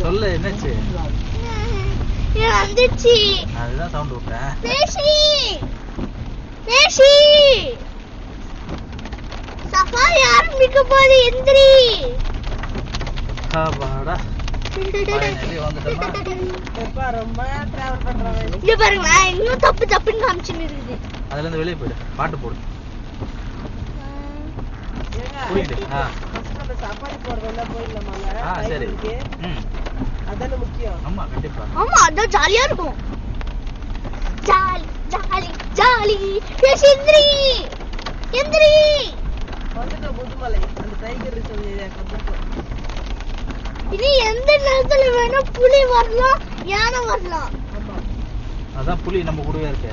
சொல்லு என்னாச்சு? வந்துச்சு. அதுதான் சவுண்ட் விட்டேன். பேசி பேசி சஃபாரி ஆரம்பிக்க போது எந்திரி. வாடா ஃபைனலி வந்துட்டோமா? எப்பா ரொம்ப டிராவல் பண்றவன். இங்க பாருங்க இன்னும் தப்பு தப்புன்னு காமிச்சுன்னு இருக்குது. அதுல இருந்து வெளியே போயிடு, பாட்டு போடு. ஏங்க புரியுது. ஃபர்ஸ்ட் நம்ம சஃபாரி போறதெல்லாம் போயிடலாமாங்க? சரி. அதான முக்கியம். ஆமா கண்டிப்பா. ஆமா அதான் ஜாலியா இருக்கும். ஜாலி ஜாலி ஜாலி பேசி எந்திரி எந்திரி. வந்துட்டோம் முதுமலை, அந்த டைகர் ரிசர்வ் ஏரியாக்கு வந்துட்டோம். இனி எந்த நேரத்துல வேணா புலி வரலாம், யானை வரலாம். ஆமா அதான் புலி நம்ம கூடவே இருக்கு.